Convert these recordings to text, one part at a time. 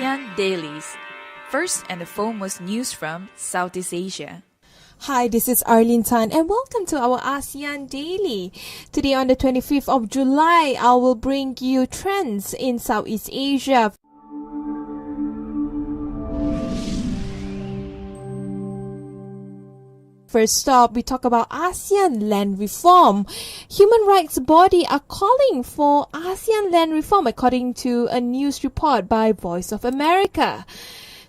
ASEAN Dailies. First and the foremost news from Southeast Asia. Hi, this is Arlene Tan and welcome to our ASEAN Daily. Today on the 25th of July, I will bring you trends in Southeast Asia. First up, we talk about ASEAN Land Reform. Human rights body are calling for ASEAN land reform according to a news report by Voice of America.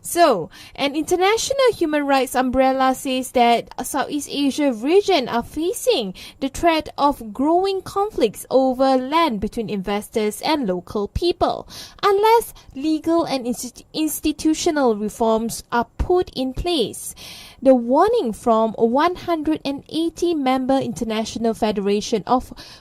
So, an international human rights umbrella says that Southeast Asia region are facing the threat of growing conflicts over land between investors and local people, unless legal and institutional reforms are put in place. The warning from 180-member International Federation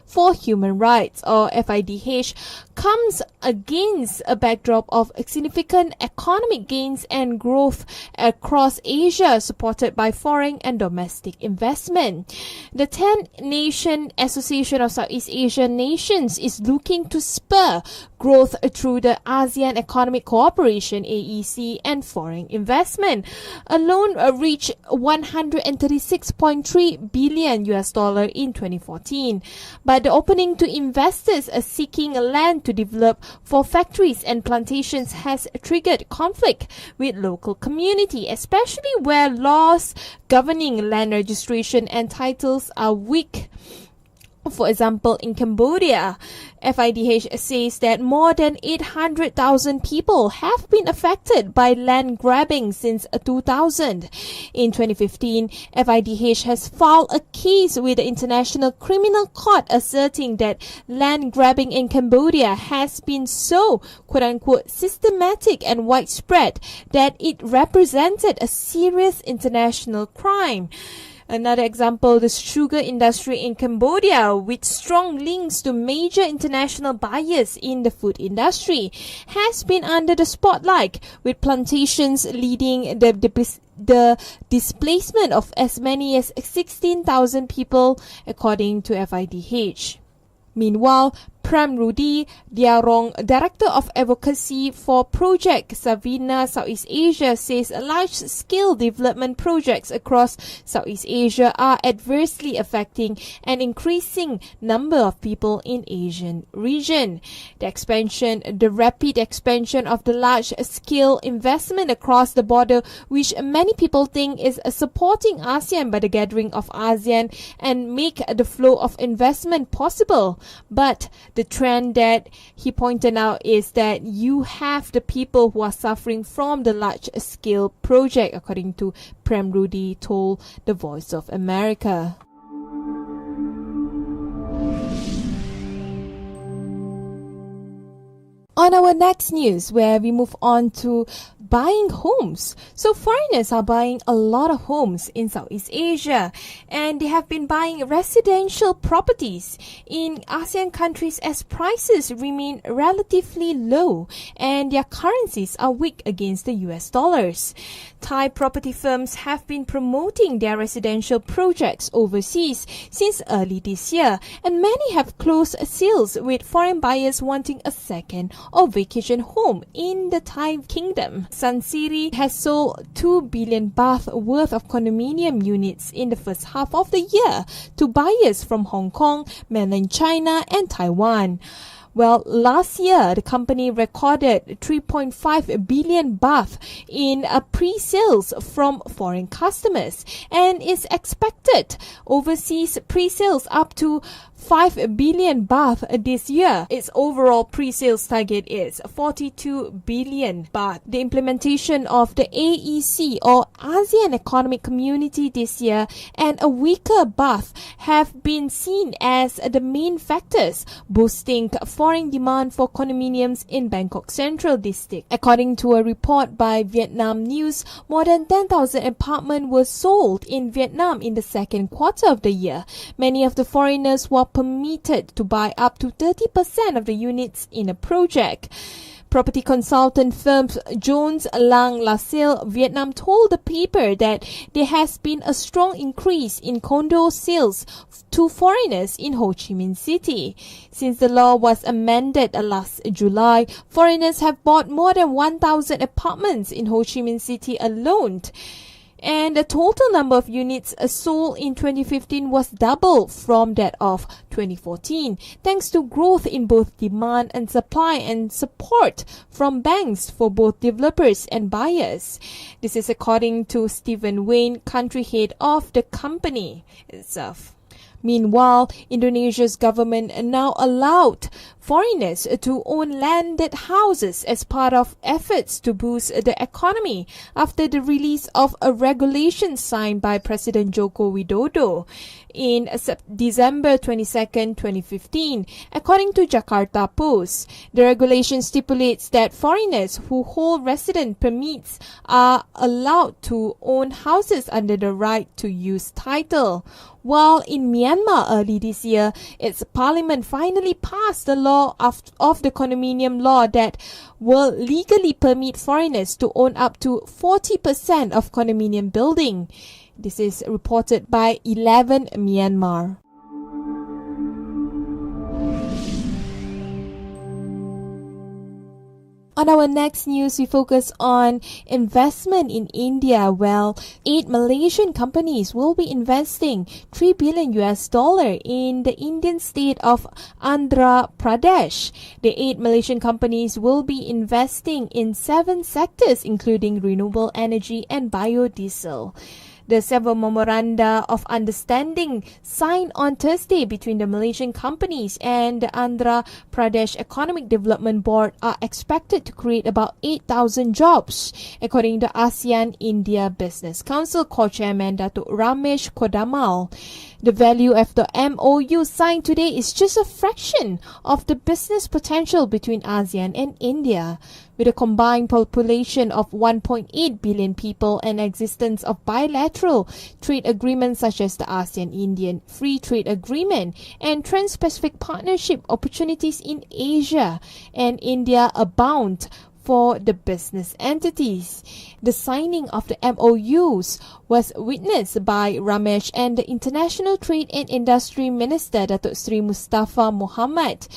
for Human Rights, or FIDH, comes against a backdrop of significant economic gains and growth across Asia, supported by foreign and domestic investment. The 10-Nation Association of Southeast Asian Nations is looking to spur growth through the ASEAN Economic Cooperation (AEC) and foreign investment. Alone reached $136.3 billion in 2014. But the opening to investors seeking land to develop for factories and plantations has triggered conflict with local community, especially where laws governing land registration and titles are weak. For example, in Cambodia, FIDH says that more than 800,000 people have been affected by land grabbing since 2000. In 2015, FIDH has filed a case with the International Criminal Court asserting that land grabbing in Cambodia has been so, quote-unquote, systematic and widespread that it represented a serious international crime. Another example, the sugar industry in Cambodia, with strong links to major international buyers in the food industry, has been under the spotlight, with plantations leading the displacement of as many as 16,000 people, according to FIDH. Meanwhile, Prem Rudi Diarong, Director of Advocacy for Project Savina Southeast Asia, says large-scale development projects across Southeast Asia are adversely affecting an increasing number of people in Asian region. The rapid expansion of the large-scale investment across the border, which many people think is supporting ASEAN by the gathering of ASEAN and make the flow of investment possible. But the trend that he pointed out is that you have the people who are suffering from the large-scale project, according to Prem Rudi told the Voice of America. On our next news, where we move on to buying homes. So foreigners are buying a lot of homes in Southeast Asia, and they have been buying residential properties in ASEAN countries as prices remain relatively low and their currencies are weak against the US dollars. Thai property firms have been promoting their residential projects overseas since early this year, and many have closed sales with foreign buyers wanting a second or vacation home in the Thai kingdom. Sansiri has sold 2 billion baht worth of condominium units in the first half of the year to buyers from Hong Kong, mainland China, and Taiwan. Well, last year, the company recorded 3.5 billion baht in pre-sales from foreign customers, and is expected overseas pre-sales up to 5 billion baht this year. Its overall pre-sales target is 42 billion baht. The implementation of the AEC, or ASEAN Economic Community, this year and a weaker baht have been seen as the main factors boosting foreign demand for condominiums in Bangkok Central District. According to a report by Vietnam News, more than 10,000 apartments were sold in Vietnam in the second quarter of the year. Many of the foreigners were permitted to buy up to 30% of the units in a project. Property consultant firm Jones Lang LaSalle Vietnam told the paper that there has been a strong increase in condo sales to foreigners in Ho Chi Minh City. Since the law was amended last July, foreigners have bought more than 1,000 apartments in Ho Chi Minh City alone. And the total number of units sold in 2015 was double from that of 2014, thanks to growth in both demand and supply and support from banks for both developers and buyers. This is according to Stephen Wayne, country head of the company itself. Meanwhile, Indonesia's government now allowed foreigners to own landed houses as part of efforts to boost the economy after the release of a regulation signed by President Joko Widodo in December 22, 2015. According to Jakarta Post, the regulation stipulates that foreigners who hold resident permits are allowed to own houses under the right to use title. While in Myanmar early this year, its parliament finally passed the law of the condominium law that will legally permit foreigners to own up to 40% of condominium building. This is reported by 11 Myanmar. On our next news, we focus on investment in India. Well, 8 Malaysian companies will be investing $3 billion in the Indian state of Andhra Pradesh. The 8 Malaysian companies will be investing in 7 sectors, including renewable energy and biodiesel. The several memoranda of understanding signed on Thursday between the Malaysian companies and the Andhra Pradesh Economic Development Board are expected to create about 8,000 jobs, according to ASEAN India Business Council co-chairman Datuk Ramesh Kodamal. The value of the MOU signed today is just a fraction of the business potential between ASEAN and India. With a combined population of 1.8 billion people and existence of bilateral trade agreements such as the ASEAN-Indian Free Trade Agreement and Trans-Pacific Partnership opportunities in Asia and India abound for the business entities. The signing of the MOUs was witnessed by Ramesh and the International Trade and Industry Minister Datuk Sri Mustafa Mohamad.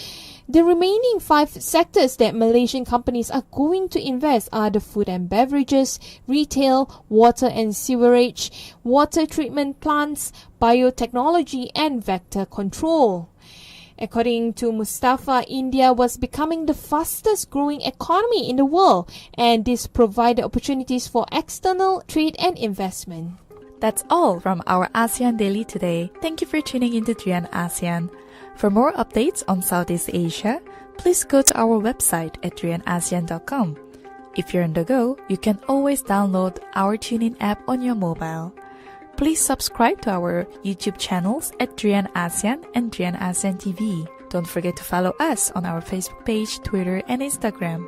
The remaining 5 sectors that Malaysian companies are going to invest are the food and beverages, retail, water and sewerage, water treatment plants, biotechnology and vector control. According to Mustafa, India was becoming the fastest growing economy in the world, and this provided opportunities for external trade and investment. That's all from our ASEAN Daily today. Thank you for tuning into Drian ASEAN. For more updates on Southeast Asia, please go to our website at drianasean.com. If you're on the go, you can always download our TuneIn app on your mobile. Please subscribe to our YouTube channels at Drian ASEAN and Drian ASEAN TV. Don't forget to follow us on our Facebook page, Twitter, and Instagram.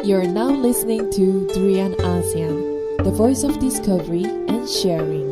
You're now listening to Drian ASEAN, the voice of discovery and sharing.